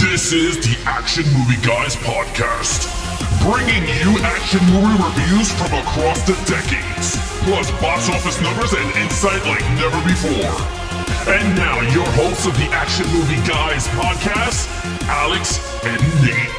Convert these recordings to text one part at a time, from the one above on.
This is the Action Movie Guys podcast, bringing you action movie reviews from across the decades, plus box office numbers and insight like never before. And now, your hosts of the Action Movie Guys podcast, Alex and Nate.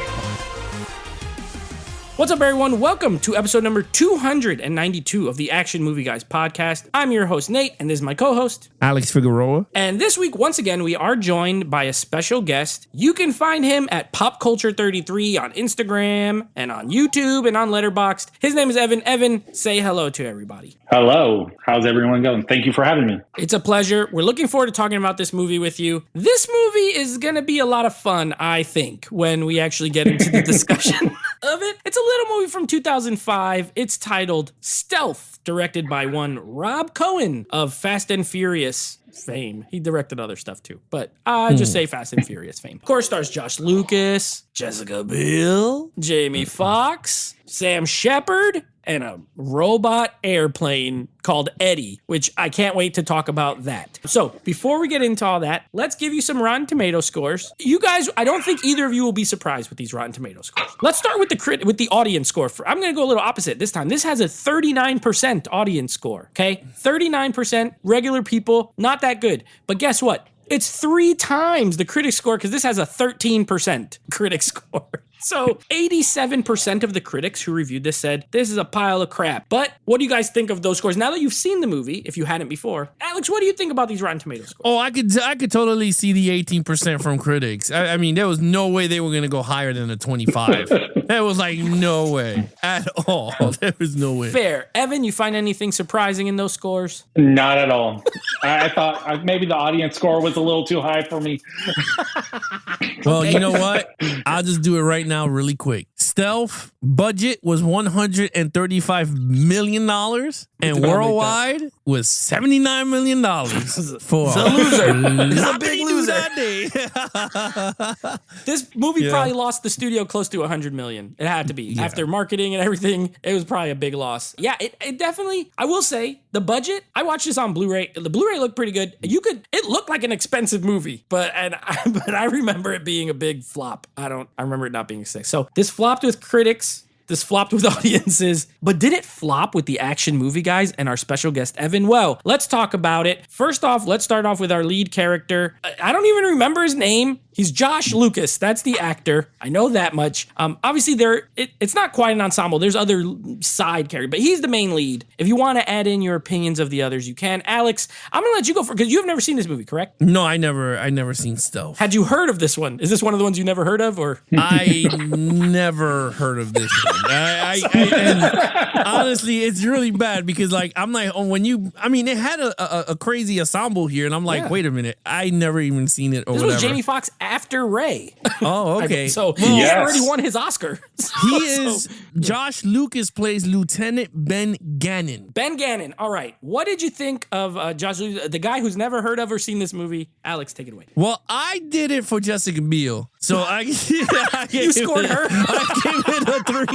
What's up, everyone? Welcome to episode number 292 of the Action Movie Guys podcast. I'm your host, Nate, and this is my co-host, Alex Figueroa. And this week, once again, we are joined by a special guest. You can find him at PopCulture33 on Instagram and on YouTube and on Letterboxd. His name is Evan. Evan, say hello to everybody. Hello. How's everyone going? Thank you for having me. It's a pleasure. We're looking forward to talking about this movie with you. This movie is going to be a lot of fun, I think, when we actually get into the discussion of it. It's a little movie from 2005. It's titled Stealth, directed by one Rob Cohen of Fast and Furious fame. He directed other stuff too, but I just say Fast and Furious fame. Of course, stars Josh Lucas, Jessica Biel, Jamie Foxx, Sam Shepard, and a robot airplane called Eddie, which I can't wait to talk about that. So before we get into all that, let's give you some Rotten Tomato scores. You guys, I don't think either of you will be surprised with these Rotten Tomato scores. Let's start with the audience score. I'm going to go a little opposite this time. This has a 39% audience score, okay? 39% regular people, not that good. But guess what? It's 3 times the critic score because this has a 13% critic score. So 87% of the critics who reviewed this said, this is a pile of crap. But what do you guys think of those scores? Now that you've seen the movie, if you hadn't before, Alex, what do you think about these Rotten Tomatoes scores? Oh, I could totally see the 18% from critics. I mean, there was no way they were going to go higher than a 25. There was like no way at all. There was no way. Fair. Evan, you find anything surprising in those scores? Not at all. I thought maybe the audience score was a little too high for me. Well, you know what? I'll just do it right now really quick. Stealth budget was $135 million and worldwide was $79 million for a loser. He's a Not big many loser. do that day. This movie probably lost the studio close to $100 million. It had to be. Yeah. After marketing and everything, it was probably a big loss. Yeah, it definitely, I will say, the budget, I watched this on Blu-ray. The Blu-ray looked pretty good. It looked like an expensive movie, but I remember it being a big flop. I remember it not being a success. So this flopped with critics. This flopped with audiences, but did it flop with the Action Movie Guys and our special guest, Evan? Well, let's talk about it. First off, let's start off with our lead character. I don't even remember his name. He's Josh Lucas. That's the actor. I know that much. Obviously, it's not quite an ensemble. There's other side characters, but he's the main lead. If you want to add in your opinions of the others, you can. Alex, I'm going to let you go because you've never seen this movie, correct? No, I never seen Stealth. Had you heard of this one? Is this one of the ones you never heard of, or? I never heard of this one. And honestly, it's really bad because I'm like, it had a crazy ensemble here, and I'm like, Yeah. wait a minute, I never even seen it or This whatever. was Jamie Foxx after Ray. Oh, okay. So he already won his Oscar. He is Josh Lucas plays Lieutenant Ben Gannon. Ben Gannon. All right. What did you think of Josh Lucas, the guy who's never heard of or seen this movie? Alex, take it away. Well, I did it for Jessica Biel, so I You scored her? I gave it a 3.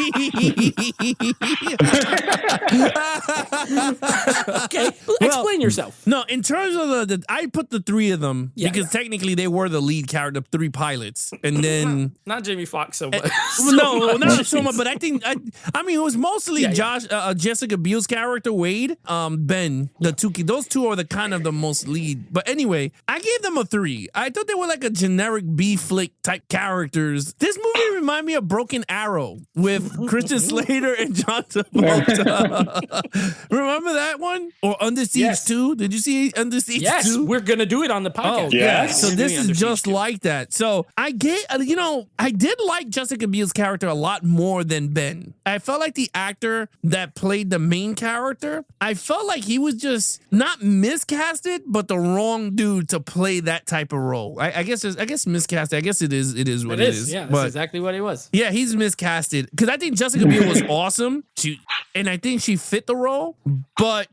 Okay. Explain yourself. No, in terms of I put the 3 of them because technically they were the lead character, 3 pilots, and then Not Jamie Foxx so much. no, not so much, but I think it was mostly Yeah. Jessica Biel's character Wade, Ben. Those two are the kind of the most lead. But anyway, I gave them a 3. I thought they were like a generic B flick type characters. This movie reminded me of Broken Arrow with Christian Slater and John Travolta. Remember that one? Or Under Siege 2? Did you see Under Siege 2? Yes, we're going to do it on the podcast. Oh, yeah. Yes. So We're this doing is Under Siege just 2. like that. So I did like Jessica Biel's character a lot more than Ben. I felt like the actor that played the main character, I felt like he was just not miscasted, but the wrong dude to play that type of role. I guess miscasted. I guess it is what it is. Yeah, that's But exactly what it was. yeah, he's miscasted because I think Jessica Biel was awesome. And I think she fit the role. But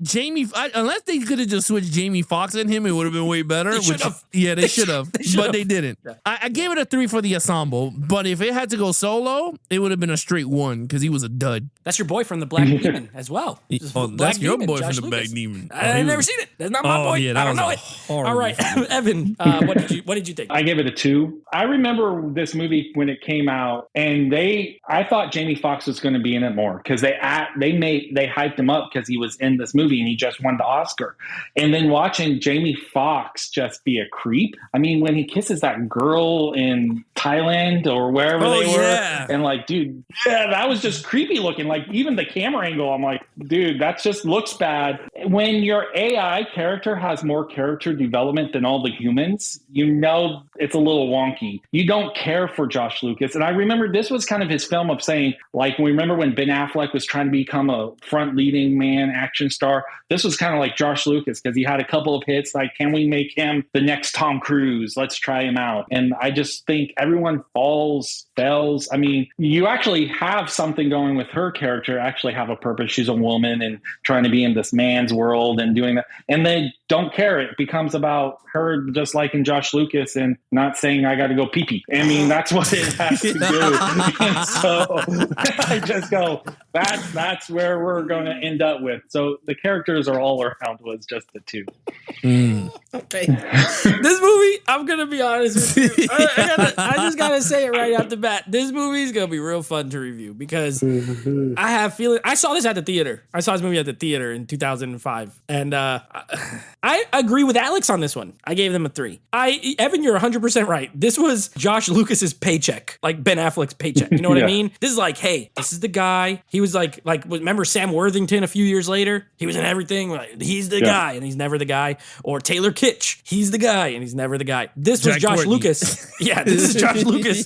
unless they could have just switched Jamie Foxx and him, it would have been way better. They should've. Yeah, they should have. But they didn't. Yeah. I gave it a 3 for the ensemble. But if it had to go solo, it would have been a straight 1 because he was a dud. That's your boy from the Black Demon as well. Oh, that's your boy Josh from the Black Lucas. Demon. I've never seen it. That's not my boy. Yeah, that I don't know was it. a horrible All right, film. Evan, what did you think? I gave it a 2. I remember this movie when it came out, and I thought Jamie Foxx was going to be in it more because they hyped him up because he was in this movie and he just won the Oscar. And then watching Jamie Foxx just be a creep. I mean, when he kisses that girl in Thailand or wherever they were, and like, dude, that was just creepy looking. Like even the camera angle, I'm like, dude, that just looks bad. When your AI character has more character development than all the humans, you know it's a little wonky. You don't care for Josh Lucas. And I remember this was kind of his film of saying, like, we remember when Ben Affleck was trying to become a front leading man action star. This was kind of like Josh Lucas because he had a couple of hits. Like, can we make him the next Tom Cruise? Let's try him out. And I just think everyone fails. I mean, you actually have something going with her character, actually have a purpose. She's a woman and trying to be in this man's world and doing that. And they don't care. It becomes about her just liking Josh Lucas and not saying, I got to go pee-pee. I mean, that's what it has to do. And so I just go, that's where we're going to end up with. So the characters are all around was just the 2. Okay. This movie, I'm going to be honest with you. I just got to say it right out the bat. This movie is going to be real fun to review because I have feeling. I saw this at the theater. I saw this movie at the theater in 2005. And I agree with Alex on this one. I gave them a 3. Evan, you're 100% right. This was Josh Lucas's paycheck, like Ben Affleck's paycheck. You know what I mean? This is like, hey, this is the guy. He was like remember Sam Worthington a few years later? He was in everything. Like, he's the guy and he's never the guy. Or Taylor Kitsch. He's the guy and he's never the guy. This was Josh Lucas. Yeah, this is Josh Lucas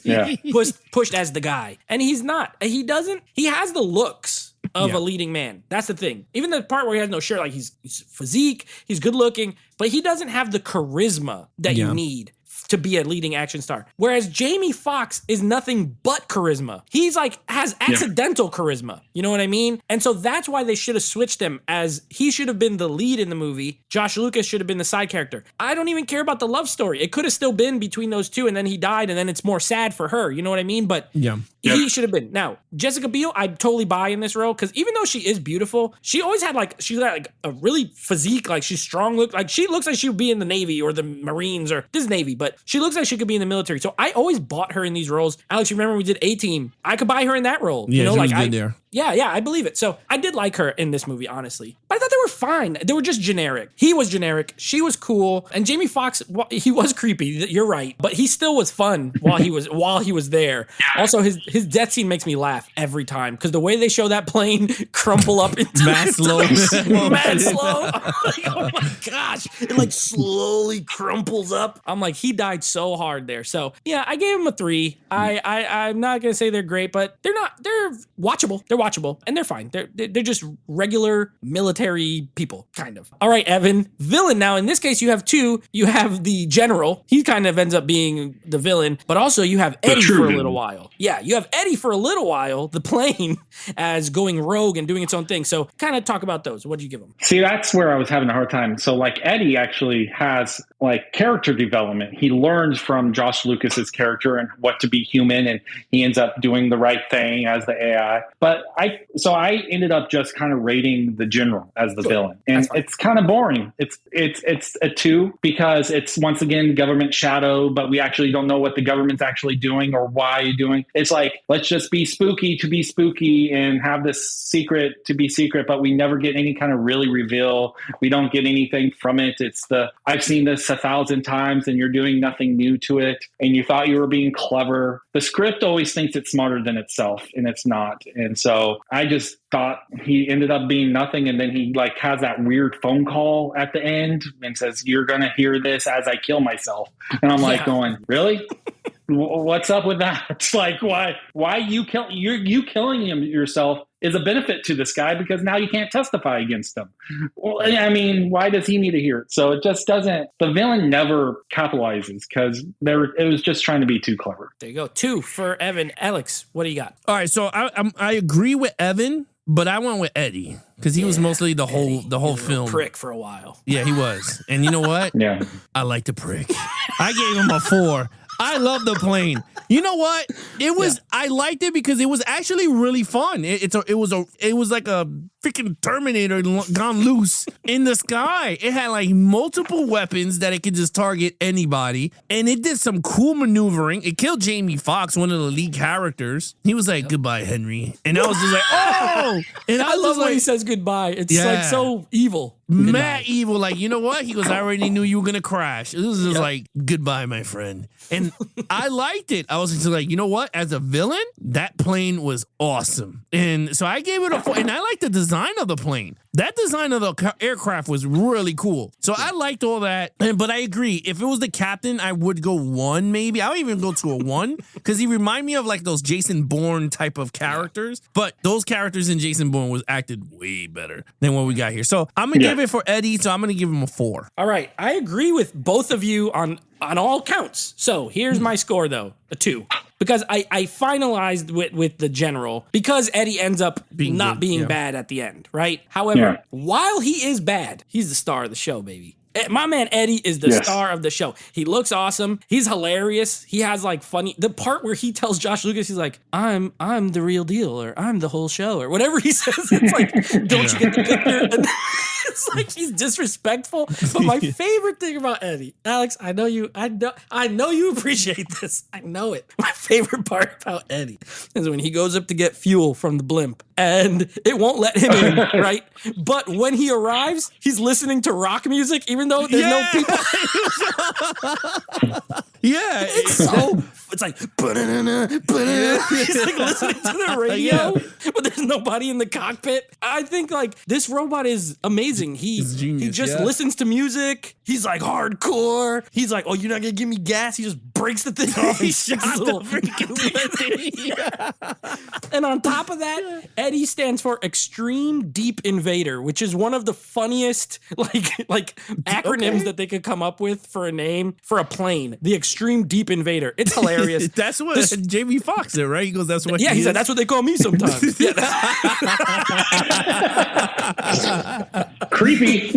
pushed as the guy. And he's not. He has the looks of a leading man. That's the thing. Even the part where he has no shirt, like he's physique, he's good looking, but he doesn't have the charisma that you need to be a leading action star. Whereas Jamie Foxx is nothing but charisma. He's like has accidental charisma. You know what I mean? And so that's why they should have switched him, as he should have been the lead in the movie. Josh Lucas should have been the side character. I don't even care about the love story. It could have still been between those two, and then he died, and then it's more sad for her. You know what I mean? But he should have been. Now, Jessica Biel, I totally buy in this role, because even though she is beautiful, she always had she's got like a really physique, like she's strong look. Like she looks like she would be in the Navy or the Marines, or this Navy, but she looks like she could be in the military. So I always bought her in these roles. Alex, you remember when we did A-Team? I could buy her in that role. Yeah, you know, she like was good there. Yeah, I believe it. So I did like her in this movie, honestly. But I thought they were fine. They were just generic. He was generic. She was cool. And Jamie Foxx, he was creepy. You're right. But he still was fun while he was there. Also, his death scene makes me laugh every time, because the way they show that plane crumple up into mad slow. Mad slow. I'm like, oh my gosh. It like slowly crumples up. I'm like, he died so hard there. So yeah, I gave him a 3. I'm not gonna say they're great, but they're watchable. They're watchable and they're fine. They're just regular military people, kind of. All right, Evan, villain. Now in this case, you have 2. You have the general. He kind of ends up being the villain, but also you have Eddie for a little while. Yeah, you have Eddie for a little while, the plane, as going rogue and doing its own thing. So kind of talk about those. What do you give them? See, that's where I was having a hard time. So like Eddie actually has like character development. He learns from Josh Lucas's character and what to be human, and he ends up doing the right thing as the AI. But I ended up just kind of rating the general as the villain, and it's kind of boring. It's a 2 because it's once again government shadow, but we actually don't know what the government's actually doing or why you're doing. It's like, let's just be spooky to be spooky and have this secret to be secret, but we never get any kind of really reveal. We don't get anything from it. It's I've seen this 1,000 times and you're doing nothing new to it, and you thought you were being clever. The script always thinks it's smarter than itself, and it's not. And so I just thought he ended up being nothing. And then he like has that weird phone call at the end and says, "You're going to hear this as I kill myself." And I'm like going, really? What's up with that? It's like, why you killing him yourself is a benefit to this guy, because now you can't testify against him. Well, I mean, why does he need to hear it? So it just doesn't, the villain never capitalizes, because it was just trying to be too clever. There you go. 2 for Evan. Alex, what do you got? All right, so I agree with Evan, but I went with Eddie because he was mostly the whole film. Prick for a while. Yeah, he was. And you know what? Yeah, I like the prick. I gave him a 4. I love the plane. You know what? It was. I liked it because it was actually really fun. It was like a freaking Terminator gone loose in the sky. It had like multiple weapons that it could just target anybody, and it did some cool maneuvering. It killed Jamie Foxx, one of the lead characters. He was like, "Goodbye, Henry," and I was just like, "Oh!" And I love when he says goodbye. It's like so evil. Mad evil, like, you know what? He goes, I already knew you were gonna crash. This was just like, goodbye, my friend. And I liked it. I was just like, you know what? As a villain, that plane was awesome. And so I gave it a 4. And I like the design of the plane. That design of the aircraft was really cool. So I liked all that. But I agree. If it was the captain, I would go 1 maybe. I would even go to a 1 because he reminded me of like those Jason Bourne type of characters. But those characters in Jason Bourne was acted way better than what we got here. So I'm going to give it for Eddie. So I'm going to give him a 4. All right. I agree with both of you on all counts. So here's my score, though, a 2. Because I finalized with the general because Eddie ends up being bad at the end, right? However, while he is bad, he's the star of the show, baby. My man Eddie is the star of the show. He looks awesome. He's hilarious. He has like the part where he tells Josh Lucas, he's like, I'm the real deal, or I'm the whole show, or whatever he says. It's like, don't you get the picture? And it's like he's disrespectful. But my favorite thing about Eddie, Alex, I know you appreciate this. I know it. My favorite part about Eddie is when he goes up to get fuel from the blimp and it won't let him in, right? But when he arrives, he's listening to rock music, even though there's no people. It's like, he's like listening to the radio, but there's nobody in the cockpit. I think like this robot is amazing. He just listens to music. He's like hardcore. He's like, oh, you're not gonna give me gas? He just breaks the thing off. He shot the freaking And on top of that, Eddie stands for Extreme Deep Invader, which is one of the funniest like acronyms that they could come up with for a name for a plane. The Extreme Deep Invader. It's hilarious. That's what Jamie Foxx did, right? He goes, that's what he said, that's what they call me sometimes. Creepy.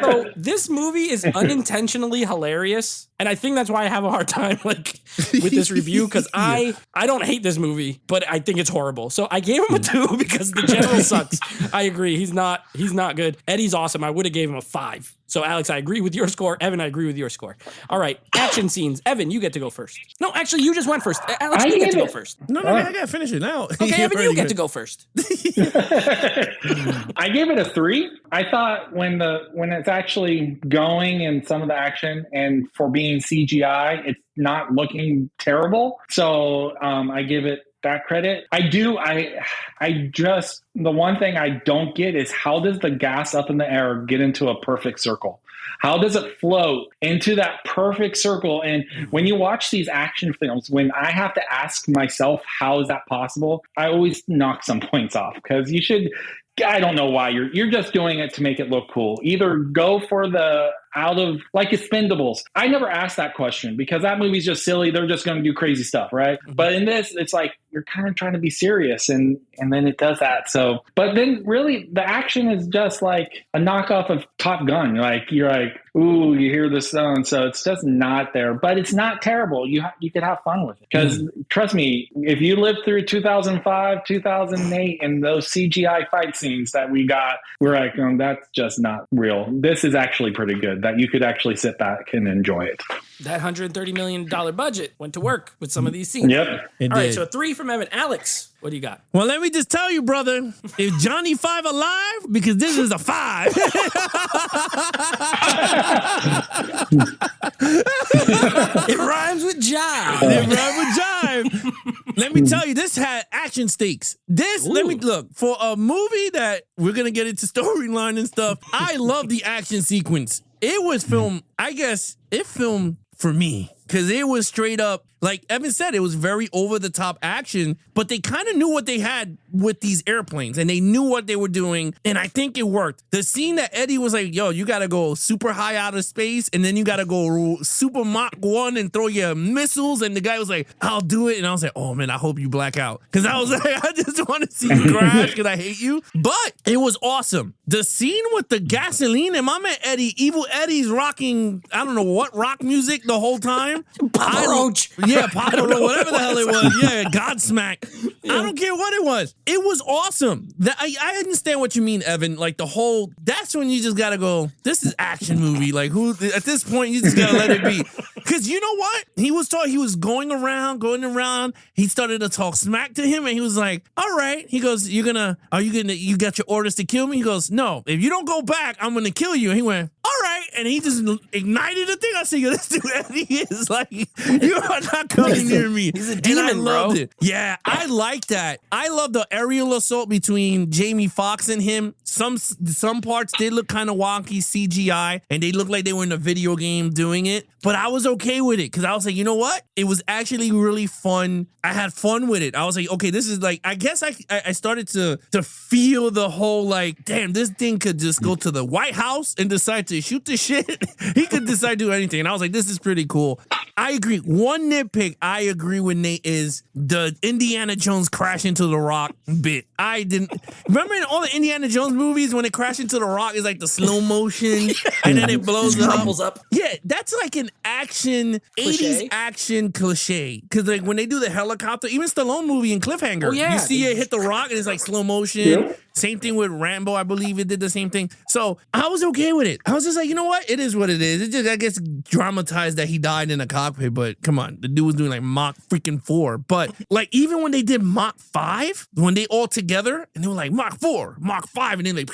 So this movie is unintentionally hilarious. And I think that's why I have a hard time like with this review, because I don't hate this movie, but I think it's horrible. So I gave him a 2 because the general sucks. I agree. He's not good. Eddie's awesome. I would have gave him a 5. So Alex, I agree with your score. Evan, I agree with your score. All right. Action scenes. Evan, you get to go first. No, actually, you just went first. Alex, you get to go first. No, I gotta finish it now. Okay, Evan, you get to go first. I gave it a 3. I thought when it's actually going and some of the action and for being CGI, it's not looking terrible. So I give it that credit. The one thing I don't get is how does the gas up in the air get into a perfect circle? How does it float into that perfect circle? And when you watch these action films, when I have to ask myself, how is that possible? I always knock some points off because I don't know why you're just doing it to make it look cool. Either go for the out of like Expendables. I never asked that question because that movie's just silly. They're just going to do crazy stuff, right? Mm-hmm. But in this, it's like you're kind of trying to be serious, and then it does that. So, but then really the action is just like a knockoff of Top Gun. Like you're like, ooh, you hear the sound, so it's just not there. But it's not terrible. You could have fun with it because trust me, if you lived through 2005, 2008, and those CGI fight scenes that we got, we're like, that's just not real. This is actually pretty good. That you could actually sit back and enjoy it. That $130 million budget went to work with some of these scenes. Yep. All right, so 3 from Evan. Alex, what do you got? Well, let me just tell you, brother, if Johnny 5 alive, because this is a 5. It rhymes with jive. Let me tell you, this had action stakes. Let me look, for a movie that we're going to get into storyline and stuff, I love the action sequence. It was filmed, I guess, it filmed for me. Because it was straight up, like Evan said, it was very over-the-top action, but they kind of knew what they had with these airplanes, and they knew what they were doing, and I think it worked. The scene that Eddie was like, yo, you got to go super high out of space, and then you got to go super Mach 1 and throw your missiles, and the guy was like, I'll do it, and I was like, oh, man, I hope you black out. Because I was like, I just want to see you crash because I hate you. But it was awesome. The scene with the gasoline, and my man Eddie, Evil Eddie's rocking, I don't know what rock music the whole time. him. Papa Roach. Yeah, Papa Roach, whatever the hell it was. Yeah, Godsmack. I don't care what it was. It was awesome. I understand what you mean, Evan. Like the whole, that's when you just gotta go, this is action movie. Like who, at this point, you just gotta let it be. Cause you know what? He was going around. He started to talk smack to him and he was like, all right. He goes, you got your orders to kill me? He goes, no, if you don't go back, I'm gonna kill you. And he went, all right. And he just ignited the thing. I said, yo, this dude Eddie is like, you are not coming near me. He's a demon, and I loved bro. it. Yeah, I like that. I love the aerial assault between Jamie Foxx and him. Some parts did look kind of wonky CGI, and they looked like they were in a video game doing it. But I was okay with it because I was like, you know what? It was actually really fun. I had fun with it. I was like, okay, this is like, I guess I started to feel the whole like, damn, this thing could just go to the White House and decide to shoot the shit. He could decide to do anything. And I was like, this is pretty cool. I agree. One nitpick I agree with Nate is the Indiana Jones crash into the rock bit. I didn't remember in all the Indiana Jones movies when it crashed into the rock, it's like the slow motion and then it blows Crumbles up. Yeah, that's like an action, Cliche? 80s action cliche. Because like when they do the helicopter, even Stallone movie in Cliffhanger, Oh, yeah. you see it hit the rock and it's like slow motion. Yep. Same thing with Rambo, I believe it did the same thing. So I was okay with it. I was just like, you know what? It is what it is. It just, I guess, dramatized that he died in a cockpit. But come on, the dude was doing like Mach freaking 4. But like even when they did Mach 5, when they all together and they were like Mach 4, Mach 5, and then like,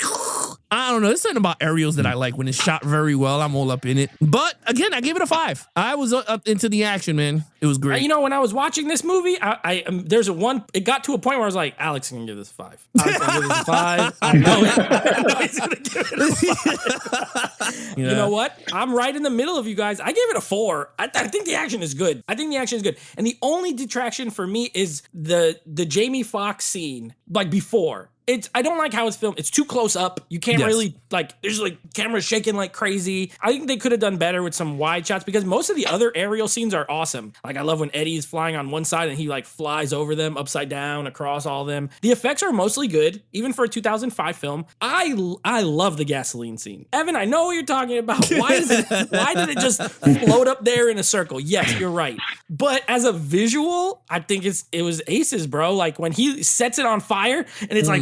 I don't know. There's something about aerials that I like when it's shot very well. I'm all up in it. But again, I gave it a 5. I was up into the action, man. It was great. You know, when I was watching this movie, it got to a point where I was like, Alex is gonna give this a 5. Alex is gonna give this a 5. I know it. I know he's gonna give it a 5. Yeah. You know what? I'm right in the middle of you guys. I gave it a 4. I think the action is good. And the only detraction for me is the Jamie Foxx scene, like before. I don't like how it's filmed. It's too close up. You can't really, like, there's like cameras shaking like crazy. I think they could have done better with some wide shots because most of the other aerial scenes are awesome. Like, I love when Eddie is flying on one side and he like flies over them upside down across all of them. The effects are mostly good, even for a 2005 film. I love the gasoline scene. Evan, I know what you're talking about. Why did it just float up there in a circle? Yes, you're right. But as a visual, I think it was aces, bro. Like when he sets it on fire and it's like,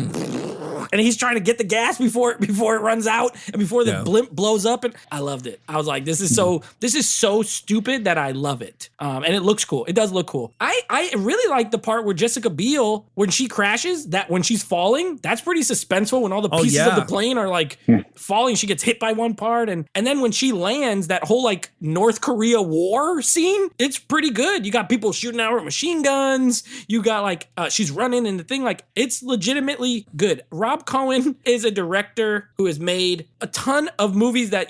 and he's trying to get the gas before it runs out and before the blimp blows up. And I loved it. I was like, this is so stupid that I love it. And it looks cool. It does look cool. I really like the part where Jessica Biel, when she crashes, that when she's falling, that's pretty suspenseful when all the pieces of the plane are like falling. She gets hit by one part. And then when she lands, that whole like North Korea war scene, it's pretty good. You got people shooting out with machine guns. You got like, she's running in the thing. Like it's legitimately good. Rob Cohen is a director who has made a ton of movies that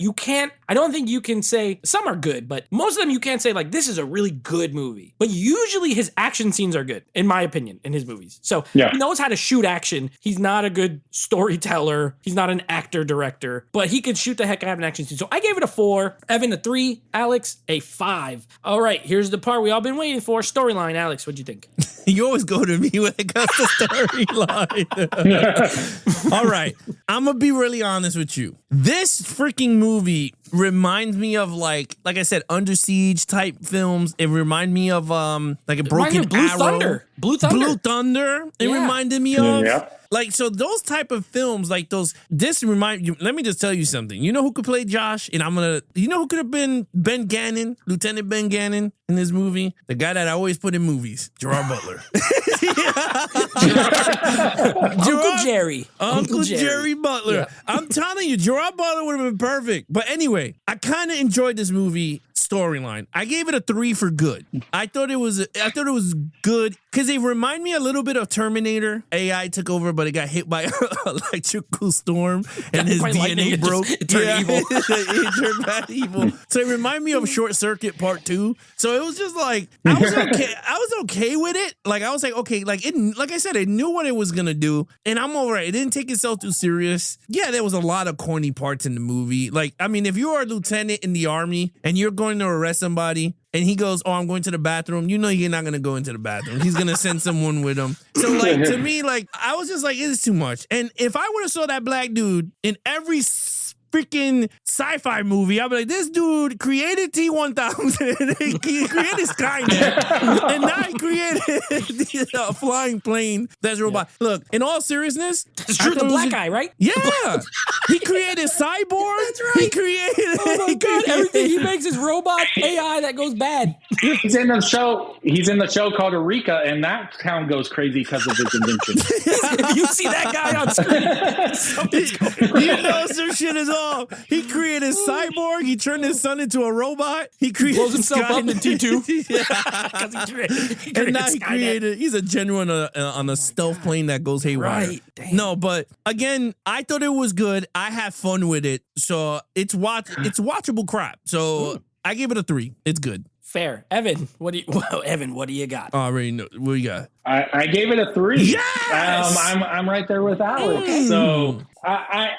I don't think you can say, some are good, but most of them you can't say like, this is a really good movie. But usually his action scenes are good, in my opinion, in his movies. So he knows how to shoot action. He's not a good storyteller. He's not an actor director, but he can shoot the heck out of an action scene. So I gave it a 4, Evan a 3, Alex a 5. All right, here's the part we all been waiting for. Storyline, Alex, what'd you think? You always go to me when it comes to storyline. All right. I'm going to be really honest with you. This freaking movie reminds me of like I said, Under Siege type films. It reminded me of like a Broken Arrow. Blue Thunder. It Yeah. reminded me of. Yeah. Like, so those type of films, like those, this remind you, let me just tell you something. You know who could play Josh? And you know who could have been Ben Gannon, Lieutenant Ben Gannon in this movie? The guy that I always put in movies, Gerard Butler. Uncle Jerry Butler. Yeah. I'm telling you, Gerard Butler would have been perfect. But anyway, I kind of enjoyed this movie storyline. I gave it a 3 for good. I thought it was good because it reminded me a little bit of Terminator. AI took over, but it got hit by an electrical storm and his DNA broke. It turned evil. It turned bad evil. So it reminded me of Short Circuit Part 2. So it was just like, I was okay with it. Like I was like, okay, like I said, it knew what it was gonna do, and I'm all right. It didn't take itself too serious. Yeah, there was a lot of corny parts in the movie. Like, I mean, if you are a lieutenant in the army and you're going to arrest somebody and he goes, "Oh, I'm going to the bathroom," you know you're not gonna go into the bathroom. He's gonna send someone with him. So like to me, like I was just like, it's too much. And if I would have saw that black dude in every freaking sci-fi movie, I'd be like, this dude created T-1000, he created Skynet, and now he created a flying plane that's a robot. Look, in all seriousness, It's true, the black guy, right? yeah, he created Cyborg. That's right. He created. Oh my God, everything he makes is robot AI that goes bad. He's in the show. He's in the show called Eureka, and that town goes crazy because of his invention. If you see that guy on screen, something's going wrong. You know some shit is off. He created Cyborg. He turned his son into a robot. He created Blows himself up in Skynet. T2. 'Cause he created And now he Skynet. created. He's a genuine on a stealth plane that goes haywire. Right. Damn. No, but again, I thought it was good. I had fun with it, so it's watchable crap. So I give it a 3. It's good. Fair. Evan, what do you got? I already know what you got. I gave it a 3. Yes! I'm right there with Alex. So I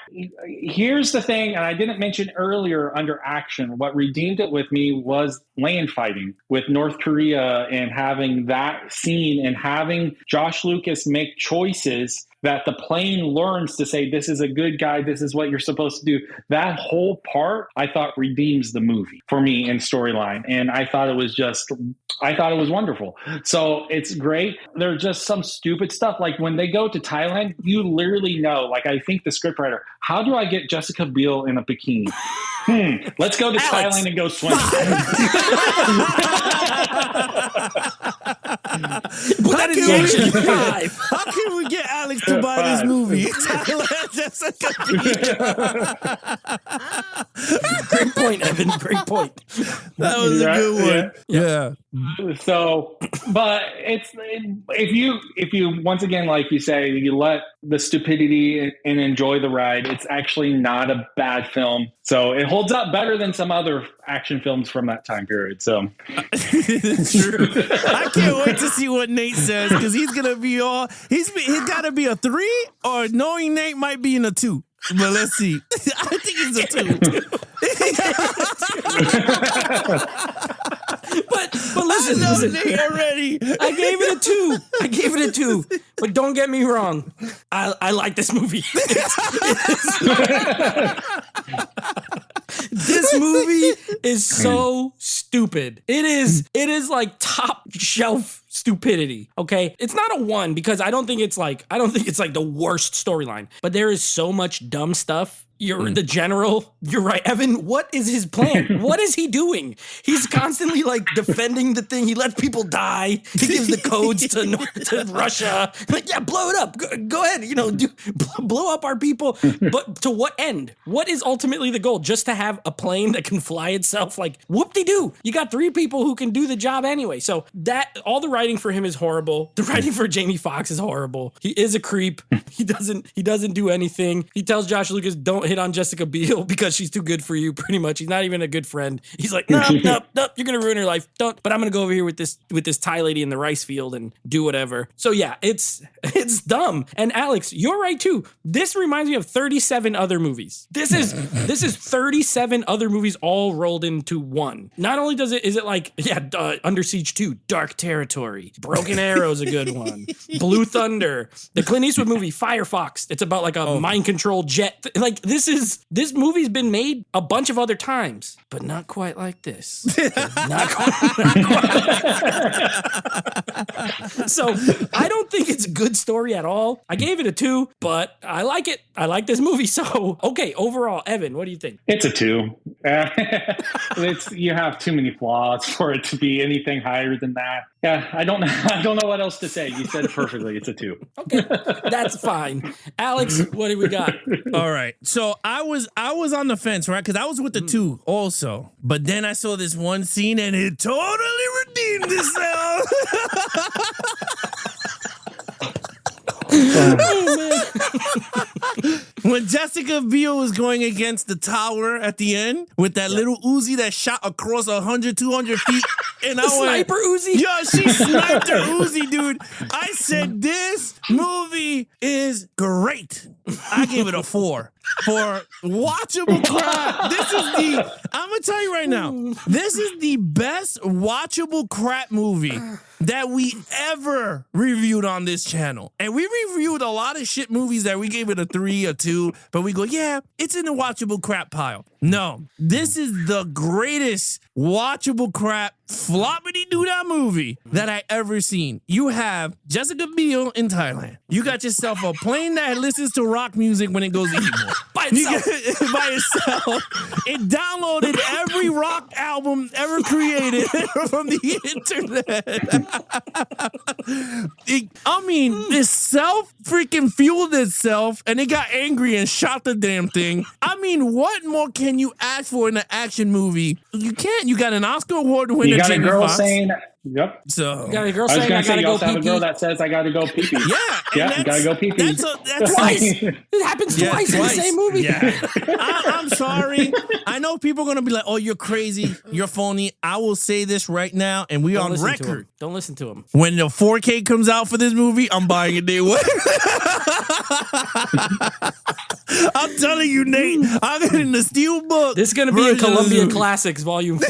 here's the thing, and I didn't mention earlier under action. What redeemed it with me was land fighting with North Korea and having that scene and having Josh Lucas make choices that the plane learns to say, this is a good guy, this is what you're supposed to do. That whole part, I thought, redeems the movie for me in storyline. And I thought it was wonderful. So it's great. There's just some stupid stuff. Like when they go to Thailand, you literally know, like I think the scriptwriter, how do I get Jessica Biel in a bikini? Let's go to Alex, Thailand and go swimming. Put that in the action. 5. How can we get Alex to buy this movie? Great point, Evan. Great point. That was a good one. Yeah. So, but if you once again, like you say, you let the stupidity and enjoy the ride, it's actually not a bad film. So it holds up better than some other action films from that time period. So It's true. I can't wait to see what Nate says, because he's gonna be he's got to be a 3, or knowing Nate might be in a 2. But let's see. I think it's a 2. But listen, I know Nate already. I gave it a 2. But don't get me wrong. I like this movie. This movie is so stupid. It is like top shelf stupidity. Okay. It's not a 1 because I don't think it's like the worst storyline, but there is so much dumb stuff. You're the general. You're right, Evan. What is his plan? What is he doing? He's constantly like defending the thing. He lets people die. He gives the codes to Russia. Like, yeah, blow it up. Go ahead. Blow up our people. But to what end? What is ultimately the goal? Just to have a plane that can fly itself? Like, whoop-de-doo. You got 3 people who can do the job anyway. So that all the writing for him is horrible. The writing for Jamie Foxx is horrible. He is a creep. He doesn't do anything. He tells Josh Lucas, don't hit on Jessica Biel because she's too good for you, pretty much. He's not even a good friend. He's like, nope, you're gonna ruin her life. Don't. But I'm gonna go over here with this Thai lady in the rice field and do whatever. So yeah, it's dumb. And Alex, you're right too. This reminds me of 37 other movies. This is 37 other movies all rolled into one. Not only is it like, Under Siege 2, Dark Territory, Broken Arrow's a good one, Blue Thunder, the Clint Eastwood movie Firefox. It's about like a mind controlled jet. Like this movie's been made a bunch of other times, but not quite like this. Not quite. So I don't think it's a good story at all. I gave it a 2, but I like it. I like this movie. So okay, overall, Evan, what do you think? it's a 2. You have too many flaws for it to be anything higher than that. Yeah, I don't know what else to say. You said it perfectly. It's a 2. Okay, that's fine. Alex, what do we got? All right. So I was on the fence, right? Because I was with the 2 also. But then I saw this one scene and it totally redeemed itself. When Jessica Biel was going against the tower at the end with that little Uzi that shot across 100, 200 feet. And I went, Sniper Uzi? Yo, she sniped her Uzi, dude. I said, this movie is great. I gave it a 4. for watchable crap. I'm gonna tell you right now, this is the best watchable crap movie that we ever reviewed on this channel. And we reviewed a lot of shit movies that we gave it a 3 or 2, but we go, yeah, it's in the watchable crap pile. No, this is the greatest watchable crap floppity doo-dah movie that I ever seen. You have Jessica Biel in Thailand. You got yourself a plane that listens to rock music when it goes evil. By itself. By itself. It downloaded every rock album ever created from the internet. It self-freaking fueled itself, and it got angry and shot the damn thing. I mean, what more can you ask for in an action movie? You can't. You got an Oscar award winner. You got a Jamie girl Foxx. saying, "Yep." You got a girl I was saying, gonna I say gotta you go also have a girl pee-pee. that says, "I gotta go pee pee." Yeah, You gotta go pee pee. That's Twice. It happens twice in the same movie. Yeah. I'm sorry. I know people are gonna be like, "Oh, you're crazy. You're phony." I will say this right now, and we're Don't on listen to record. him. Don't listen to him. When the 4K comes out for this movie, I'm buying it day one. I'm telling you, Nate, I'm getting the steel book. This is going to be a version of this Columbia movie. Classics Volume 4.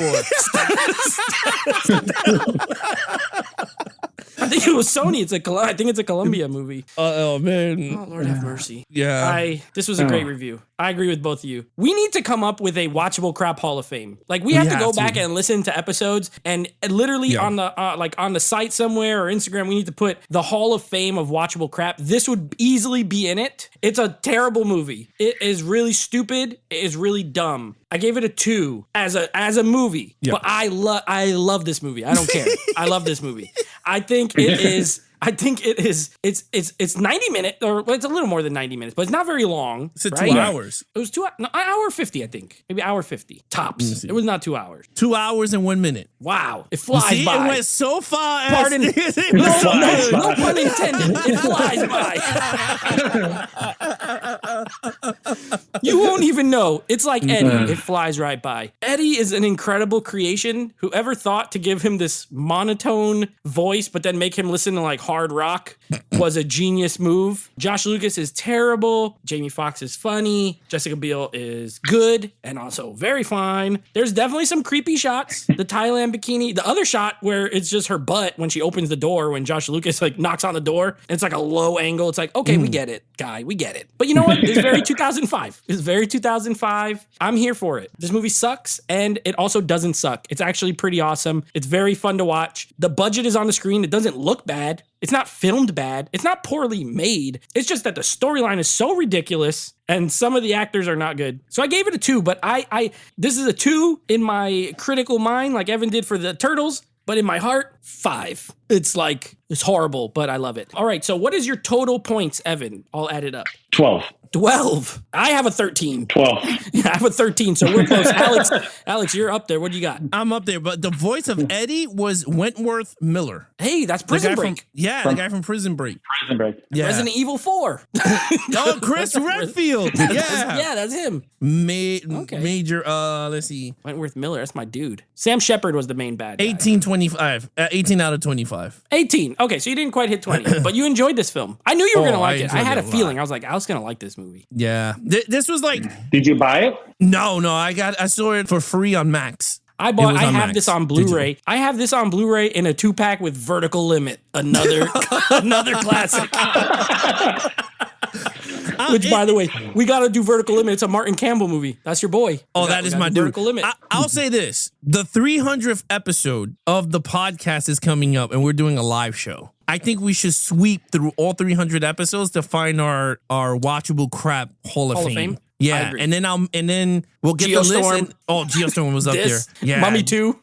I think it was Sony. I think it's a Columbia movie. Oh man. Oh, Lord have mercy. Yeah. This was a great review. I agree with both of you. We need to come up with a watchable crap Hall of Fame. Like we have to go back and listen to episodes, and literally on the on the site somewhere or Instagram, we need to put the Hall of Fame of watchable crap. This would easily be in it. It's a terrible movie. It is really stupid. It is really dumb. I gave it a 2 as a movie, but I love this movie. I don't care. I love this movie. I think it is. It's 90 minutes, or well, it's a little more than 90 minutes, but it's not very long. It's 2 right? hours. It was an hour 50, I think. Maybe hour 50 tops. It was not 2 hours. 2 hours and 1 minute. Wow, it flies See, by. it went so far. Pardon? No pun intended. It flies by. You won't even know. It's like Eddie. It flies right by. Eddie is an incredible creation. Whoever thought to give him this monotone voice, but then make him listen to like hard rock was a genius move. Josh Lucas is terrible. Jamie Foxx is funny. Jessica Biel is good and also very fine. There's definitely some creepy shots. The Thailand bikini, the other shot where it's just her butt when she opens the door, when Josh Lucas like knocks on the door. It's like a low angle. It's like, okay, we get it, guy. We get it. But you know what? It's very 2005. It's very 2005. I'm here for it. This movie sucks, and it also doesn't suck. It's actually pretty awesome. It's very fun to watch. The budget is on the screen. It doesn't look bad. It's not filmed bad. It's not poorly made. It's just that the storyline is so ridiculous and some of the actors are not good. So I gave it a 2, but this is a 2 in my critical mind, like Evan did for the Turtles, but in my heart, 5. It's horrible, but I love it. All right, so what is your total points, Evan? I'll add it up. 12. 12. I have a 13. 12. Yeah, I have a 13, so we're close. Alex, you're up there. What do you got? I'm up there, but the voice of Eddie was Wentworth Miller. Hey, that's Prison Break. The guy from Prison Break. Prison Break. Yeah. Resident Evil 4. Oh, Chris Redfield. Yeah. Yeah, that's him. Major, let's see. Wentworth Miller, that's my dude. Sam Shepard was the main bad guy. 18 out of 25. 18. Okay, so you didn't quite hit 20, but you enjoyed this film. I knew you were going to like it. I enjoyed had a it a feeling. lot. I was like, I was going to like this movie. Yeah. This was like, Did you buy it? no, I saw it for free on Max. I It was on have Max. this on Blu-ray. I have this on Blu-ray in a 2-pack with Vertical Limit. Another classic. Which, by the way, we got to do Vertical Limit. It's a Martin Campbell movie. That's your boy. Oh, that is my dude. Vertical Limit. I'll say this. The 300th episode of the podcast is coming up, and we're doing a live show. I think we should sweep through all 300 episodes to find our watchable crap Hall of Fame. I Yeah, agree. and then we'll get the list. Geostorm. And, Geostorm was up This, there. Yeah, Mummy 2.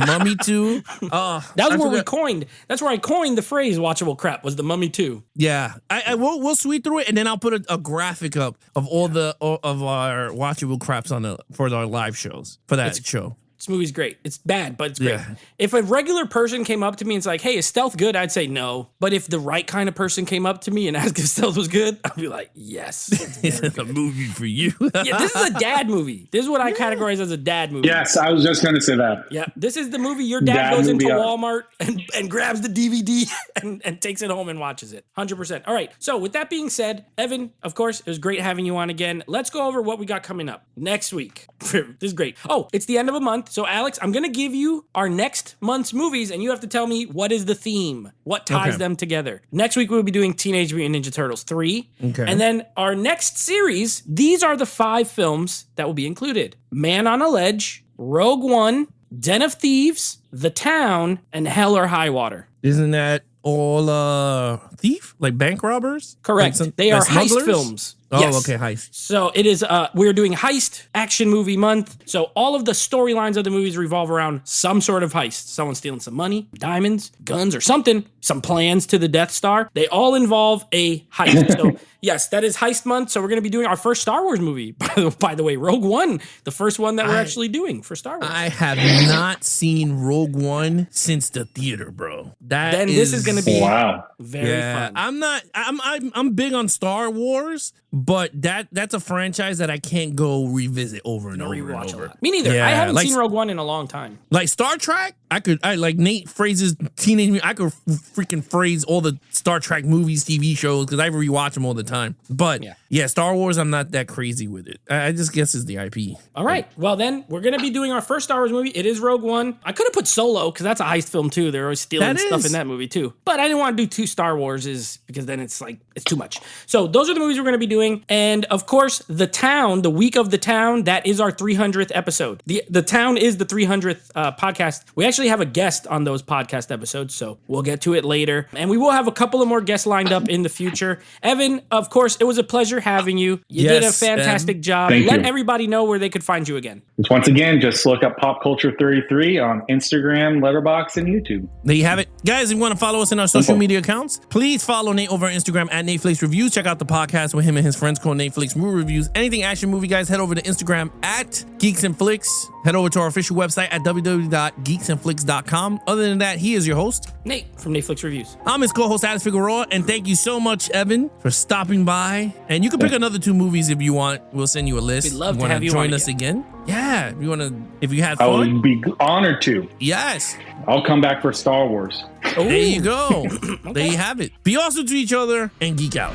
Mummy 2. That was I where we forgot- coined. That's where I coined the phrase "watchable crap." Was the Mummy 2? Yeah, we'll sweep through it, and then I'll put a graphic up of all of our watchable craps for our live shows for that show. This movie's great. It's bad, but it's great. Yeah. If a regular person came up to me and it's like, hey, is stealth good? I'd say no. But if the right kind of person came up to me and asked if stealth was good, I'd be like, yes. This is a movie for you. Yeah, this is a dad movie. This is what I categorize as a dad movie. Yes, I was just going to say that. Yeah, this is the movie your dad Dad goes into movie, Walmart and grabs the DVD and takes it home and watches it. 100%. All right, so with that being said, Evan, of course, it was great having you on again. Let's go over what we got coming up next week. This is great. Oh, it's the end of a month. So, Alex, I'm going to give you our next month's movies, and you have to tell me what is the theme, what ties them together. Next week, we'll be doing Teenage Mutant Ninja Turtles 3. Okay. And then our next series, these are the 5 films that will be included. Man on a Ledge, Rogue One, Den of Thieves, The Town, and Hell or High Water. Isn't that all thief? Like bank robbers? Correct. Like they are smugglers? heist films. Oh, Yes. okay, heist. So it is, we're doing heist action movie month. So all of the storylines of the movies revolve around some sort of heist. Someone stealing some money, diamonds, guns, or something, some plans to the Death Star. They all involve a heist. So yes, that is heist month. So we're going to be doing our first Star Wars movie, by the way, Rogue One, the first one that we're actually doing for Star Wars. I have not seen Rogue One since the theater, bro. Then this is going to be Wow. very fun. I'm big on Star Wars, but that's a franchise that I can't go revisit over and over and Rewatch a over. lot. Me neither. Yeah, I haven't like- seen Rogue One in a long time. Like Star Trek, I like Nate Fraser's Teenage Mutant. I could freaking phrase all the Star Trek movies, TV shows, because I rewatch them all the time. But yeah, Star Wars, I'm not that crazy with it. I just guess it's the IP. All right. Well, then we're going to be doing our first Star Wars movie. It is Rogue One. I could have put Solo because that's a heist film too. They're always stealing That stuff is. in that movie too. But I didn't want to do 2 Star Warses because then it's too much. So those are the movies we're going to be doing. And of course, The Town, the week of The Town, that is our 300th episode. The Town is the 300th podcast. We actually have a guest on those podcast episodes, so we'll get to it later. And we will have a couple of more guests lined up in the future. Evan, of course, it was a pleasure having you. You did a Yes, fantastic job. Thank Let you. everybody know where they could find you again. Once again, just look up Pop Culture 33 on Instagram, Letterboxd, and YouTube. There you have it. Guys, if you want to follow us in our social media accounts, please follow Nate over on Instagram at Netflix Reviews. Check out the podcast with him and his friends called Netflix Movie Reviews. Anything action movie, guys, head over to Instagram at Geeks and Flicks. Head over to our official website at www.geeksandflicks.com. Other than that, he is your host. Nate from Netflix Reviews. I'm his co-host, Alex Figueroa, and thank you so much, Evan, for stopping by. And you can pick another 2 movies if you want. We'll send you a list. We'd love to Wanna have you join on us again. Yeah, if you had I fun. would be honored to. Yes. I'll come back for Star Wars. There you go. There you have it. Be awesome to each other and geek out.